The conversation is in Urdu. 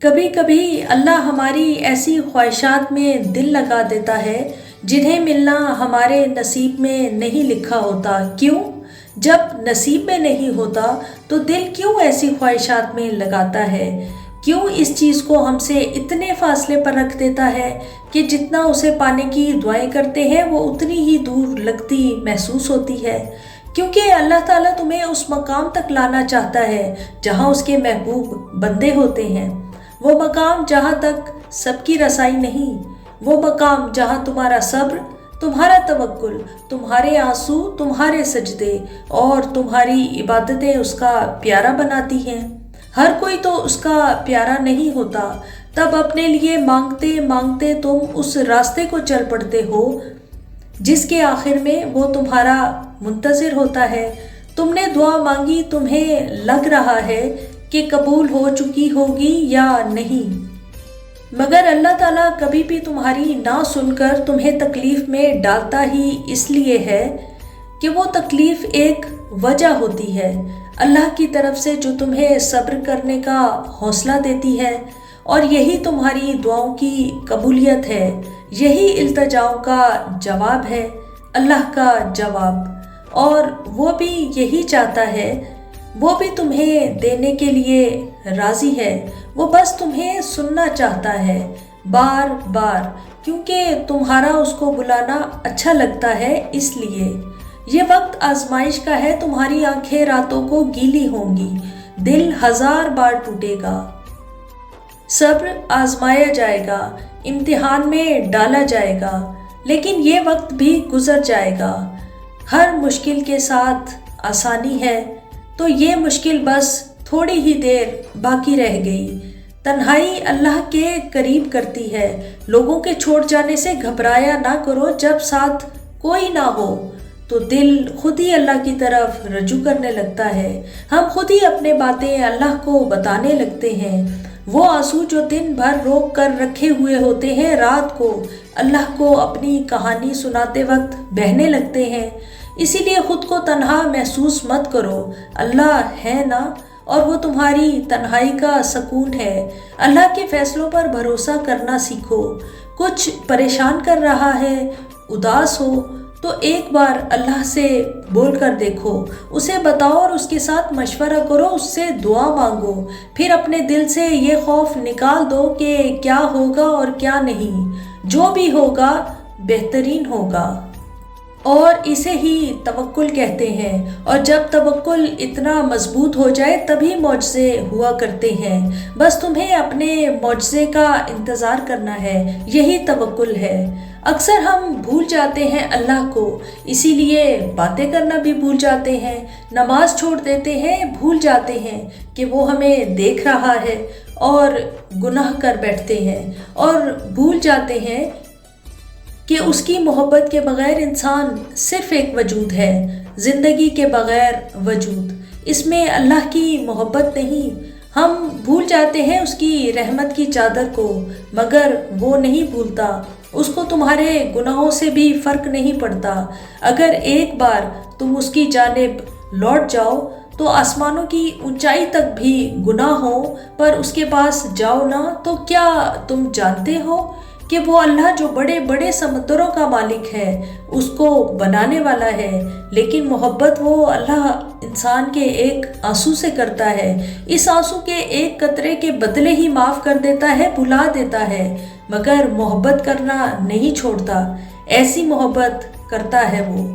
کبھی کبھی اللہ ہماری ایسی خواہشات میں دل لگا دیتا ہے جنہیں ملنا ہمارے نصیب میں نہیں لکھا ہوتا۔ کیوں؟ جب نصیب میں نہیں ہوتا تو دل کیوں ایسی خواہشات میں لگاتا ہے؟ کیوں اس چیز کو ہم سے اتنے فاصلے پر رکھ دیتا ہے کہ جتنا اسے پانے کی دعائیں کرتے ہیں وہ اتنی ہی دور لگتی محسوس ہوتی ہے؟ کیونکہ اللہ تعالیٰ تمہیں اس مقام تک لانا چاہتا ہے جہاں اس کے محبوب بندے ہوتے ہیں۔ وہ مقام جہاں تک سب کی رسائی نہیں، وہ مقام جہاں تمہارا صبر، تمہارا توکل، تمہارے آنسو، تمہارے سجدے اور تمہاری عبادتیں اس کا پیارا بناتی ہیں۔ ہر کوئی تو اس کا پیارا نہیں ہوتا، تب اپنے لیے مانگتے مانگتے تم اس راستے کو چل پڑتے ہو جس کے آخر میں وہ تمہارا منتظر ہوتا ہے۔ تم نے دعا مانگی، تمہیں لگ رہا ہے کہ قبول ہو چکی ہوگی یا نہیں، مگر اللہ تعالیٰ کبھی بھی تمہاری نہ سن کر تمہیں تکلیف میں ڈالتا ہی اس لیے ہے کہ وہ تکلیف ایک وجہ ہوتی ہے اللہ کی طرف سے جو تمہیں صبر کرنے کا حوصلہ دیتی ہے، اور یہی تمہاری دعاؤں کی قبولیت ہے، یہی التجاؤں کا جواب ہے، اللہ کا جواب۔ اور وہ بھی یہی چاہتا ہے، وہ بھی تمہیں دینے کے لیے راضی ہے، وہ بس تمہیں سننا چاہتا ہے بار بار، کیونکہ تمہارا اس کو بلانا اچھا لگتا ہے۔ اس لیے یہ وقت آزمائش کا ہے، تمہاری آنکھیں راتوں کو گیلی ہوں گی، دل ہزار بار ٹوٹے گا، صبر آزمایا جائے گا، امتحان میں ڈالا جائے گا، لیکن یہ وقت بھی گزر جائے گا۔ ہر مشکل کے ساتھ آسانی ہے، تو یہ مشکل بس تھوڑی ہی دیر باقی رہ گئی۔ تنہائی اللہ کے قریب کرتی ہے، لوگوں کے چھوڑ جانے سے گھبرایا نہ کرو، جب ساتھ کوئی نہ ہو تو دل خود ہی اللہ کی طرف رجوع کرنے لگتا ہے، ہم خود ہی اپنے باتیں اللہ کو بتانے لگتے ہیں۔ وہ آنسو جو دن بھر روک کر رکھے ہوئے ہوتے ہیں، رات کو اللہ کو اپنی کہانی سناتے وقت بہنے لگتے ہیں۔ اسی لیے خود کو تنہا محسوس مت کرو، اللہ ہے نا، اور وہ تمہاری تنہائی کا سکون ہے۔ اللہ کے فیصلوں پر بھروسہ کرنا سیکھو۔ کچھ پریشان کر رہا ہے، اداس ہو تو ایک بار اللہ سے بول کر دیکھو، اسے بتاؤ اور اس کے ساتھ مشورہ کرو، اس سے دعا مانگو، پھر اپنے دل سے یہ خوف نکال دو کہ کیا ہوگا اور کیا نہیں، جو بھی ہوگا بہترین ہوگا، اور اسے ہی توکل کہتے ہیں۔ اور جب توکل اتنا مضبوط ہو جائے تبھی معجزے ہوا کرتے ہیں، بس تمہیں اپنے معجزے کا انتظار کرنا ہے، یہی توکل ہے۔ اکثر ہم بھول جاتے ہیں اللہ کو، اسی لیے باتیں کرنا بھی بھول جاتے ہیں، نماز چھوڑ دیتے ہیں، بھول جاتے ہیں کہ وہ ہمیں دیکھ رہا ہے اور گناہ کر بیٹھتے ہیں، اور بھول جاتے ہیں کہ اس کی محبت کے بغیر انسان صرف ایک وجود ہے، زندگی کے بغیر وجود، اس میں اللہ کی محبت نہیں۔ ہم بھول جاتے ہیں اس کی رحمت کی چادر کو، مگر وہ نہیں بھولتا، اس کو تمہارے گناہوں سے بھی فرق نہیں پڑتا۔ اگر ایک بار تم اس کی جانب لوٹ جاؤ تو آسمانوں کی اونچائی تک بھی گناہ ہو پر اس کے پاس جاؤ نہ، تو کیا تم جانتے ہو کہ وہ اللہ جو بڑے بڑے سمندروں کا مالک ہے، اس کو بنانے والا ہے، لیکن محبت وہ اللہ انسان کے ایک آنسو سے کرتا ہے، اس آنسو کے ایک قطرے کے بدلے ہی معاف کر دیتا ہے، بھلا دیتا ہے، مگر محبت کرنا نہیں چھوڑتا۔ ایسی محبت کرتا ہے وہ۔